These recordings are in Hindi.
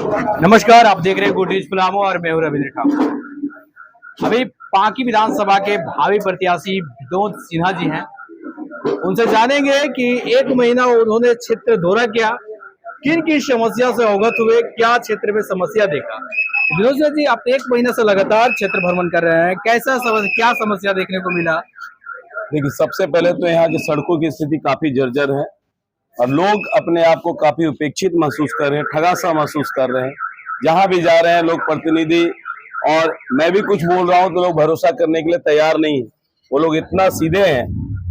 नमस्कार, आप देख रहे हैं गुड न्यूज पलामू और मैं हूं रविंद्र ठाकुर। अभी पांकी विधानसभा के भावी प्रत्याशी विनोद सिन्हा जी हैं, उनसे जानेंगे कि एक महीना उन्होंने क्षेत्र दौरा किया, किन किन समस्या से अवगत हुए, क्या क्षेत्र में समस्या देखा। विनोद सिन्हा जी, आप एक महीने से लगातार क्षेत्र भ्रमण कर रहे हैं, क्या समस्या देखने को मिला? देखिए, सबसे पहले तो यहाँ की सड़कों की स्थिति काफी जर्जर है और लोग अपने आप को काफी उपेक्षित महसूस कर रहे हैं, ठगासा महसूस कर रहे हैं। जहां भी जा रहे हैं लोग प्रतिनिधि और मैं भी कुछ बोल रहा हूं तो लोग भरोसा करने के लिए तैयार नहीं है। वो लोग इतना सीधे हैं,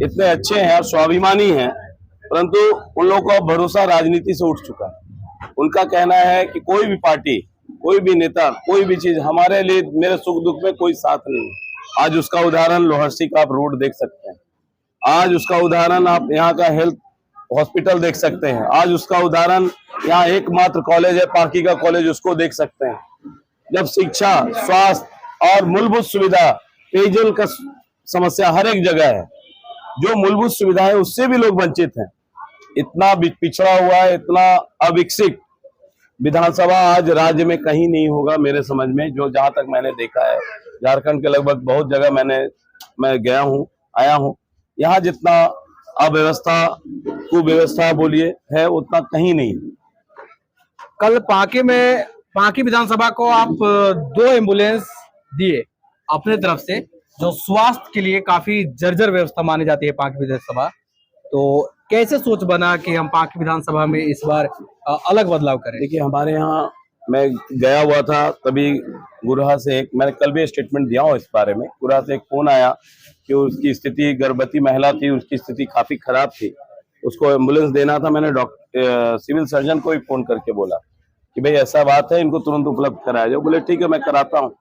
इतने अच्छे हैं और स्वाभिमानी हैं, परंतु उन लोगों का भरोसा राजनीति से उठ चुका है। उनका कहना है कि कोई भी पार्टी, कोई भी नेता, कोई भी चीज हमारे लिए, मेरे सुख दुख में कोई साथ नहीं है। आज उसका उदाहरण लोहरसी का आप रोड देख सकते हैं, आज उसका उदाहरण आप यहाँ का हेल्थ हॉस्पिटल देख सकते हैं, आज उसका उदाहरण यहाँ एकमात्र कॉलेज है पार्की का कॉलेज, उसको देख सकते हैं। जब शिक्षा, स्वास्थ्य और मूलभूत सुविधा, पेयजल का समस्या हर एक जगह है, जो मूलभूत सुविधा है उससे भी लोग वंचित हैं। इतना पिछड़ा हुआ है, इतना अविकसित विधानसभा आज राज्य में कहीं नहीं होगा मेरे समझ में। जो जहां तक मैंने देखा है, झारखंड के लगभग बहुत जगह मैं गया हूँ, आया हूँ, यहाँ जितना अव्यवस्था, कुव्यवस्था बोलिए है, उतना कहीं नहीं। कल पांकी विधानसभा को आप 2 एम्बुलेंस दिए अपने तरफ से, जो स्वास्थ्य के लिए काफी जर्जर व्यवस्था मानी जाती है पांकी विधानसभा। तो कैसे सोच बना कि हम पांकी विधानसभा में इस बार अलग बदलाव करें? देखिए, हमारे यहाँ मैं गया हुआ था, तभी गुरहा से मैंने कल भी स्टेटमेंट दिया हूँ इस बारे में। गुरहा से एक फोन आया कि उसकी स्थिति, गर्भवती महिला थी, उसकी स्थिति काफी खराब थी, उसको एम्बुलेंस देना था। मैंने सिविल सर्जन को भी फोन करके बोला कि भाई ऐसा बात है, इनको तुरंत उपलब्ध कराया जाए। बोले ठीक है, मैं कराता हूँ।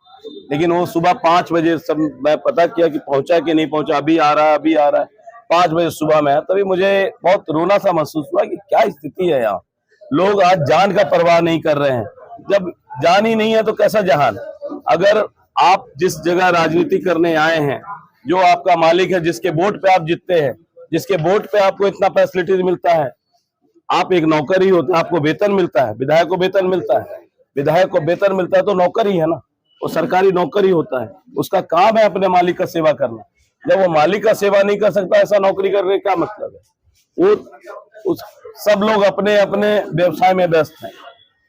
लेकिन वो सुबह 5 बजे, सब मैं पता किया कि पहुंचा कि नहीं पहुंचा, अभी आ रहा है। 5 बजे सुबह में, तभी मुझे बहुत रोना सा महसूस हुआ कि क्या स्थिति है यहाँ। लोग आज जान का परवाह नहीं कर रहे हैं। जब जान ही नहीं है तो कैसा जहान। अगर आप जिस जगह राजनीति करने आए हैं, जो आपका मालिक है, जिसके वोट पे आप जीतते हैं, जिसके वोट पे आपको इतना फैसिलिटीज मिलता है, आप एक नौकर ही होते हैं, आपको वेतन मिलता है, विधायक को वेतन मिलता है। विधायक को वेतन मिलता है तो नौकर ही है ना, वो सरकारी नौकर ही होता है। उसका काम है अपने मालिक का सेवा करना। जब वो मालिक का सेवा नहीं कर सकता, ऐसा नौकरी करने का क्या मतलब है? वो सब लोग अपने अपने व्यवसाय में व्यस्त हैं,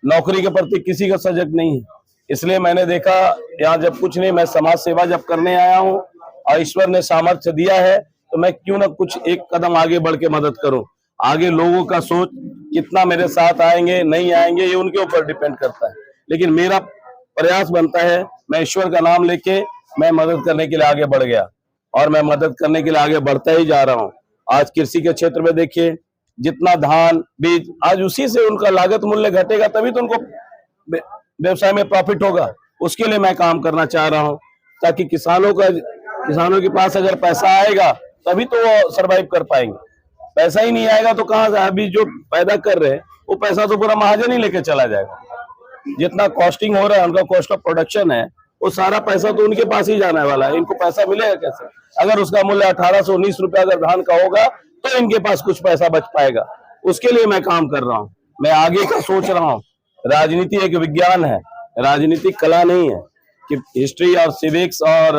नौकरी के प्रति किसी का सजग नहीं है। इसलिए मैंने देखा यहाँ जब कुछ नहीं, मैं समाज सेवा जब करने आया हूँ और ईश्वर ने सामर्थ्य दिया है, तो मैं क्यों ना कुछ एक कदम आगे बढ़ के मदद करूं। आगे लोगों का सोच कितना मेरे साथ आएंगे नहीं आएंगे, ये उनके ऊपर डिपेंड करता है। लेकिन मेरा प्रयास बनता है, मैं ईश्वर का नाम लेके मैं मदद करने के लिए आगे बढ़ गया और मैं मदद करने के लिए आगे बढ़ता ही जा रहा हूँ। आज कृषि के क्षेत्र में देखिए, जितना धान बीज, आज उसी से उनका लागत मूल्य घटेगा, तभी तो उनको व्यवसाय में प्रॉफिट होगा। उसके लिए मैं काम करना चाह रहा हूँ, ताकि किसानों के पास अगर पैसा आएगा तभी तो वो सरवाइव कर पाएंगे। पैसा ही नहीं आएगा तो कहाँ से? अभी जो पैदा कर रहे हैं वो पैसा तो पूरा महाजन ही लेके चला जाएगा। जितना कॉस्टिंग हो रहा है, उनका कॉस्ट ऑफ प्रोडक्शन है, वो सारा पैसा तो उनके पास ही जाने वाला है। इनको पैसा मिलेगा कैसे? अगर उसका मूल्य 1819 रुपया अगर धान का होगा तो इनके पास कुछ पैसा बच पाएगा। उसके लिए मैं काम कर रहा हूँ, मैं आगे का सोच रहा हूँ। राजनीति एक विज्ञान है, राजनीति कला नहीं है कि हिस्ट्री और सिविक्स और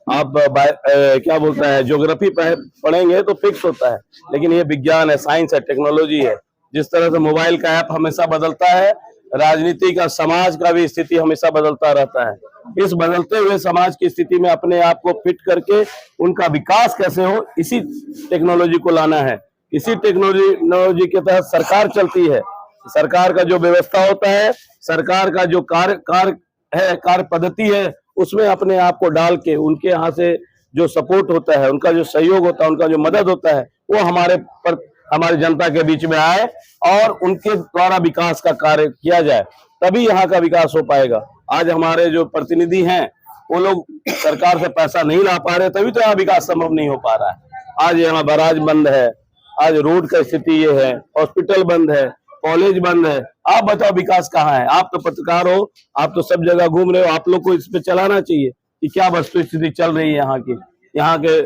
आप क्या बोलते हैं, ज्योग्राफी पढ़ेंगे तो फिक्स होता है। लेकिन ये विज्ञान है, साइंस है, टेक्नोलॉजी है। जिस तरह से मोबाइल का ऐप हमेशा बदलता है, राजनीति का, समाज का भी स्थिति हमेशा बदलता रहता है। इस बदलते हुए समाज की स्थिति में अपने आप को फिट करके उनका विकास कैसे हो, इसी टेक्नोलॉजी को लाना है। इसी टेक्नोलॉजी के तहत सरकार चलती है। सरकार का जो व्यवस्था होता है, सरकार का जो कार्य पद्धति है, उसमें अपने आप को डाल के उनके यहाँ से जो सपोर्ट होता है, उनका जो सहयोग होता है, उनका जो मदद होता है, वो हमारी जनता के बीच में आए और उनके द्वारा विकास का कार्य किया जाए, तभी यहाँ का विकास हो पाएगा। आज हमारे जो प्रतिनिधि हैं वो लोग सरकार से पैसा नहीं ला पा रहे, तभी तो यहाँ विकास संभव नहीं हो पा रहा है। आज यहाँ बराज बंद है, आज रोड का स्थिति ये है, हॉस्पिटल बंद है, कॉलेज बंद है। आप बताओ विकास कहाँ है? आप तो पत्रकार हो, आप तो सब जगह घूम रहे हो, आप लोग को इस पे चलाना चाहिए कि क्या वस्तु स्थिति चल रही है यहाँ की। यहाँ के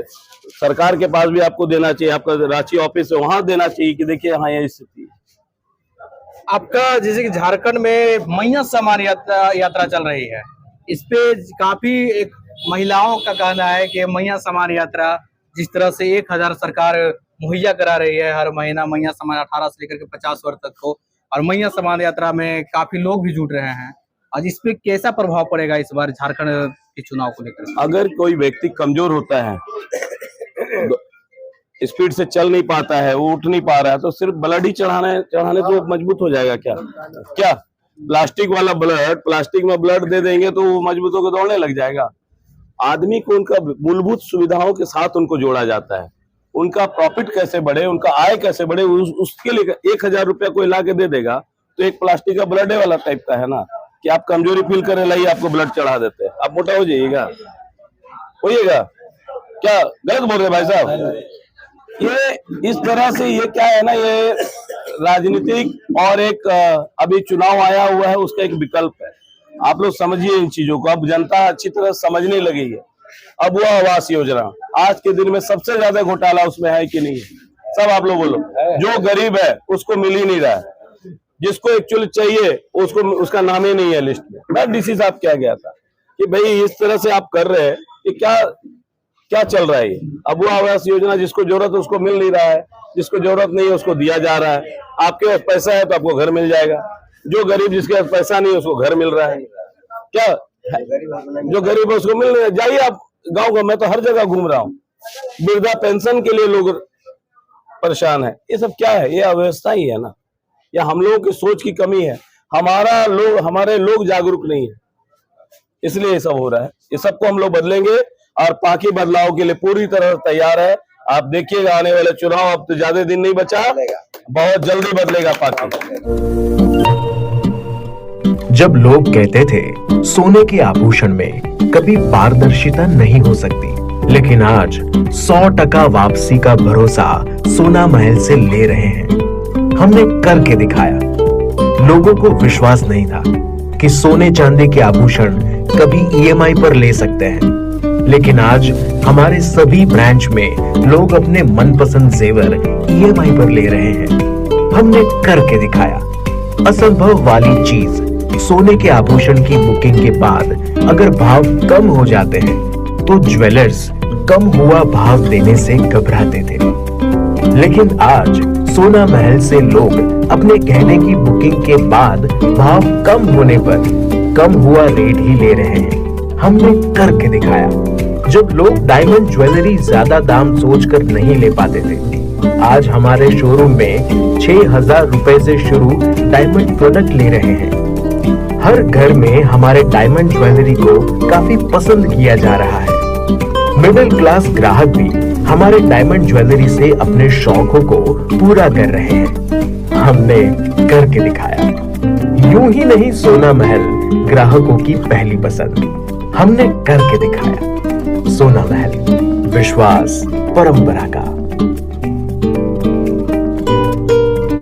सरकार के पास भी आपको देना चाहिए, आपका रांची ऑफिस है वहां देना चाहिए कि देखिए यहाँ ये स्थिति है। आपका जैसे कि झारखंड में मैया सम्मान यात्रा चल रही है, इस पे काफी एक महिलाओं का कहना है कि मैया सम्मान यात्रा जिस तरह से 1000 सरकार मुहैया करा रही है हर महीना, मैया सम्मान 18 से लेकर के 50 वर्ष तक को, और मैया सम्मान यात्रा में काफी लोग भी जुड़ रहे हैं। आज इस पे कैसा प्रभाव पड़ेगा इस बार झारखंड के चुनाव को लेकर? अगर कोई व्यक्ति कमजोर होता है, स्पीड से चल नहीं पाता है, वो उठ नहीं पा रहा है, तो सिर्फ ब्लड ही चढ़ाने से वो मजबूत हो जाएगा क्या? क्या प्लास्टिक वाला ब्लड, प्लास्टिक में ब्लड दे देंगे तो वो मजबूत होकर दौड़ने लग जाएगा? आदमी को उनका मूलभूत सुविधाओं के साथ उनको जोड़ा जाता है। उनका प्रॉफिट कैसे बढ़े, उनका आय कैसे बढ़े, उसके लिए 1000 रुपया कोई ला के दे देगा तो एक प्लास्टिक का ब्लड वाला टाइप का है ना, कि आप कमजोरी फील करे लाइए आपको ब्लड चढ़ा देते हैं, आप मोटा हो जाइएगा, होइएगा क्या? गलत बोल रहे भाई साहब। ये इस तरह से ये क्या है ना, ये राजनीतिक और एक अभी चुनाव आया हुआ है उसका एक विकल्प है। आप लोग समझिए इन चीजों को, अब जनता अच्छी तरह समझने लगी है। अब वो आवास योजना आज के दिन में सबसे ज्यादा घोटाला उसमें है कि नहीं है? सब आप लोग बोलो। जो गरीब है उसको मिल ही नहीं रहा है, जिसको एक्चुअली चाहिए उसको उसका नाम ही नहीं है लिस्ट में। मैं डीसी साहब क्या गया था कि भाई इस तरह से आप कर रहे हैं कि क्या चल रहा है ये? अब वो आवास योजना जिसको जरूरत है उसको मिल नहीं रहा है, जिसको जरूरत नहीं है उसको दिया जा रहा है। आपके पास पैसा है तो आपको घर मिल जाएगा, जो गरीब जिसके पास पैसा नहीं है उसको घर मिल रहा है। क्या जो गरीब है उसको मिल रहा है? जाइए आप गाँव का, मैं तो हर जगह घूम रहा हूँ, वृद्धा पेंशन के लिए लोग परेशान है। ये सब क्या है? ये अव्यवस्था ही है ना, या हम लोगों की सोच की कमी है, हमारे लोग जागरूक नहीं है, इसलिए ये सब हो रहा है। ये सबको हम लोग बदलेंगे और पार्टी बदलाव के लिए पूरी तरह तैयार है। आप देखिएगा आने वाले चुनाव, अब तो ज्यादा दिन नहीं बचा, बहुत जल्दी बदलेगा पार्टी। जब लोग कहते थे सोने के आभूषण में कभी पारदर्शिता नहीं हो सकती, लेकिन आज 100% वापसी का भरोसा सोना महल से ले रहे हैं। हमने करके दिखाया। लोगों को विश्वास नहीं था कि सोने चांदी के आभूषण कभी EMI पर ले सकते हैं, लेकिन आज हमारे सभी ब्रांच में लोग अपने मनपसंद जेवर EMI पर ले रहे हैं। हमने करके दिखाया। असंभव वाली चीज, सोने के आभूषण की बुकिंग के बाद अगर भाव कम हो जाते हैं तो ज्वेलर्स कम हुआ भाव देने से घबराते थे, लेकिन आज सोना महल से लोग अपने गहने की बुकिंग के बाद भाव कम होने पर कम हुआ रेट ही ले रहे हैं। हमने करके दिखाया। जब लोग डायमंड ज्वेलरी ज्यादा दाम सोचकर नहीं ले पाते थे, आज हमारे शोरूम में 6000 रुपए से शुरू डायमंड प्रोडक्ट ले रहे हैं। हर घर में हमारे डायमंड ज्वेलरी को काफी पसंद किया जा रहा है। मिडिल क्लास ग्राहक भी हमारे डायमंड ज्वेलरी से अपने शौकों को पूरा कर रहे हैं। हमने करके दिखाया। यूं ही नहीं सोना महल ग्राहकों की पहली पसंद, हमने करके दिखाया। सोना महल, विश्वास परंपरा का।